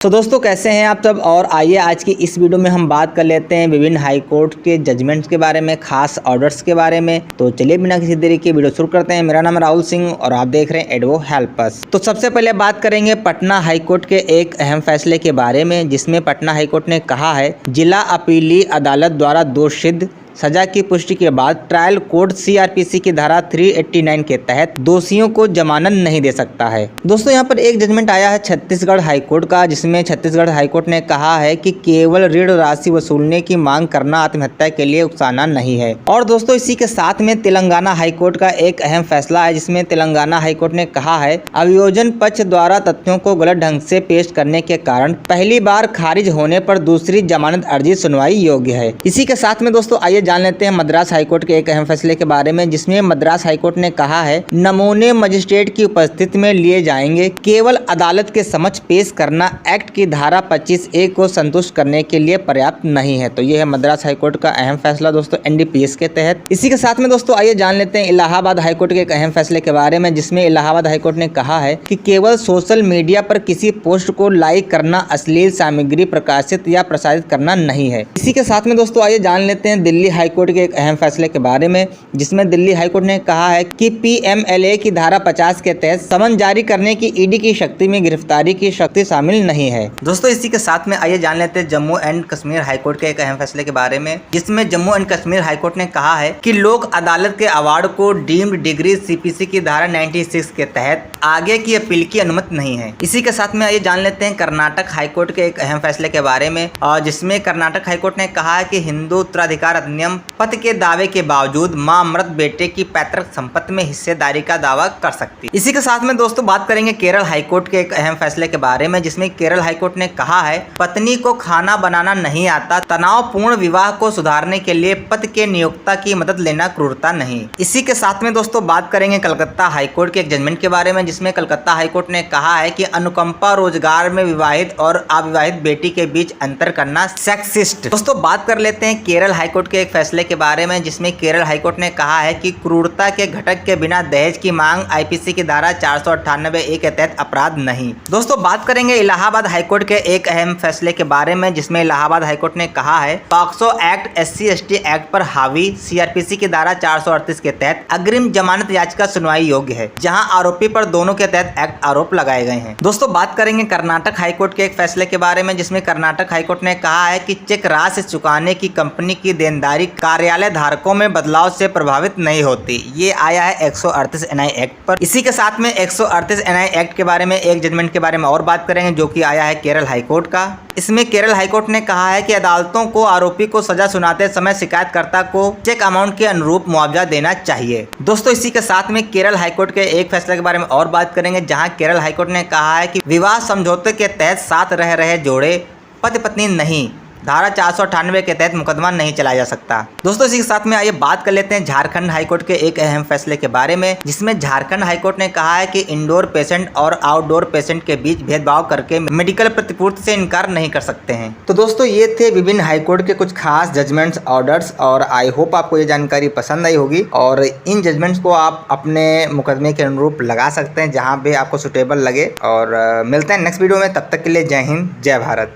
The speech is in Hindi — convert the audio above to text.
तो दोस्तों कैसे हैं आप सब। और आइए आज की इस वीडियो में हम बात कर लेते हैं विभिन्न हाई कोर्ट के जजमेंट्स के बारे में, खास ऑर्डर्स के बारे में। तो चलिए बिना किसी देरी के वीडियो शुरू करते हैं। मेरा नाम है राहुल सिंह और आप देख रहे हैं एडवो हेल्प अस। तो सबसे पहले बात करेंगे पटना हाई कोर्ट के एक अहम फैसले के बारे में, जिसमें पटना हाई कोर्ट ने कहा है जिला अपीली अदालत द्वारा दोष सिद्ध सजा की पुष्टि के बाद ट्रायल कोर्ट सीआरपीसी की धारा 389 के तहत दोषियों को जमानत नहीं दे सकता है। दोस्तों यहाँ पर एक जजमेंट आया है छत्तीसगढ़ हाईकोर्ट का, जिसमें छत्तीसगढ़ हाईकोर्ट ने कहा है कि केवल ऋण राशि वसूलने की मांग करना आत्महत्या के लिए उकसाना नहीं है। और दोस्तों इसी के साथ में तेलंगाना हाईकोर्ट का एक अहम फैसला है, जिसमें तेलंगाना हाईकोर्ट ने कहा है अभियोजन पक्ष द्वारा तथ्यों को गलत ढंग से पेश करने के कारण पहली बार खारिज होने पर दूसरी जमानत अर्जी सुनवाई योग्य है। इसी के साथ में दोस्तों आइए जान लेते हैं मद्रास हाईकोर्ट के एक अहम फैसले के बारे में, जिसमें मद्रास हाईकोर्ट ने कहा है नमूने मजिस्ट्रेट की उपस्थिति में लिए जाएंगे, केवल अदालत के समक्ष पेश करना एक्ट की धारा 25A को संतुष्ट करने के लिए पर्याप्त नहीं है। तो ये है मद्रास हाईकोर्ट का अहम फैसला दोस्तों एनडीपीएस के तहत। इसी के साथ में दोस्तों आइए जान लेते हैं इलाहाबाद हाईकोर्ट के एक अहम फैसले के बारे में, जिसमें इलाहाबाद हाईकोर्ट ने कहा है कि केवल सोशल मीडिया पर किसी पोस्ट को लाइक करना अश्लील सामग्री प्रकाशित या प्रसारित करना नहीं है। इसी के साथ में दोस्तों आइए जान लेते हैं दिल्ली हाईकोर्ट के एक अहम फैसले के बारे में, जिसमें दिल्ली हाईकोर्ट ने कहा है कि पीएमएलए की धारा 50 के तहत समन जारी करने की ईडी की शक्ति में गिरफ्तारी की शक्ति शामिल नहीं है। दोस्तों इसी के साथ में आइए जान लेते हैं जम्मू एंड कश्मीर हाईकोर्ट के एक अहम फैसले के बारे में, जिसमें जम्मू एंड कश्मीर हाईकोर्ट ने कहा है कि लोक अदालत के अवार्ड को डीम्ड डिग्री सीपीसी की धारा 96 के तहत आगे की अपील की अनुमति नहीं है। इसी के साथ में आइए जान लेते हैं कर्नाटक हाईकोर्ट के एक अहम फैसले के बारे में, और जिसमें कर्नाटक हाईकोर्ट ने कहा है कि हिंदू उत्तराधिकार अधिनियम पति के दावे के बावजूद मां मृत बेटे की पैतृक संपत्ति में हिस्सेदारी का दावा कर सकती। इसी के साथ में दोस्तों बात करेंगे केरल हाईकोर्ट के एक अहम फैसले के बारे में, जिसमें केरल हाईकोर्ट ने कहा है पत्नी को खाना बनाना नहीं आता, तनावपूर्ण विवाह को सुधारने के लिए पति के नियोक्ता की मदद लेना क्रूरता नहीं। इसी के साथ में दोस्तों बात करेंगे कलकत्ता हाईकोर्ट के एक जजमेंट के बारे में, जिसमें कलकत्ता हाईकोर्ट ने कहा है कि अनुकंपा रोजगार में विवाहित और अविवाहित बेटी के बीच अंतर करना सेक्सिस्ट। दोस्तों बात कर लेते हैं केरल हाईकोर्ट के एक फैसले के बारे में, जिसमें केरल हाईकोर्ट ने कहा है कि क्रूरता के घटक के बिना दहेज की मांग आईपीसी की धारा 498A के तहत अपराध नहीं। दोस्तों बात करेंगे इलाहाबाद हाईकोर्ट के एक अहम फैसले के बारे में, जिसमें इलाहाबाद हाईकोर्ट ने कहा है पॉक्सो एक्ट SC/ST एक्ट पर हावी सीआरपीसी की धारा 438 के तहत अग्रिम जमानत याचिका सुनवाई योग्य है, जहां आरोपी पर दोनों के तहत एक्ट आरोप लगाए गए हैं। दोस्तों बात करेंगे कर्नाटक हाईकोर्ट के एक फैसले के बारे में, जिसमें कर्नाटक हाईकोर्ट ने कहा है कि चेक राशि चुकाने की कंपनी की देनदारी कार्यालय धारकों में बदलाव से प्रभावित नहीं होती। ये आया है 138 NI एक्ट पर। इसी के साथ में 138 NI एक्ट के बारे में एक जजमेंट के बारे में और बात करेंगे, जो कि आया है केरल हाईकोर्ट का। इसमें केरल हाईकोर्ट ने कहा है कि अदालतों को आरोपी को सजा सुनाते समय शिकायतकर्ता को चेक अमाउंट के अनुरूप मुआवजा देना चाहिए। दोस्तों इसी के साथ में केरल हाईकोर्ट के एक फैसले के बारे में और बात करेंगे, जहां केरल हाईकोर्ट ने कहा है कि विवाह समझौते के तहत साथ रह रहे जोड़े पति पत्नी नहीं, धारा 498 के तहत मुकदमा नहीं चलाया जा सकता। दोस्तों इसी के साथ में आइए बात कर लेते हैं झारखंड हाईकोर्ट के एक अहम फैसले के बारे में, जिसमें झारखंड हाईकोर्ट ने कहा है कि इंडोर पेशेंट और आउटडोर पेशेंट के बीच भेदभाव करके मेडिकल प्रतिपूर्ति से इनकार नहीं कर सकते हैं। तो दोस्तों ये थे विभिन्न हाईकोर्ट के कुछ खास जजमेंट्स, ऑर्डर्स, और आई होप आपको ये जानकारी पसंद आई होगी। और इन जजमेंट्स को आप अपने मुकदमे के अनुरूप लगा सकते हैं जहाँ पे आपको सुटेबल लगे। और मिलते हैं नेक्स्ट वीडियो में, तब तक के लिए जय हिंद जय भारत।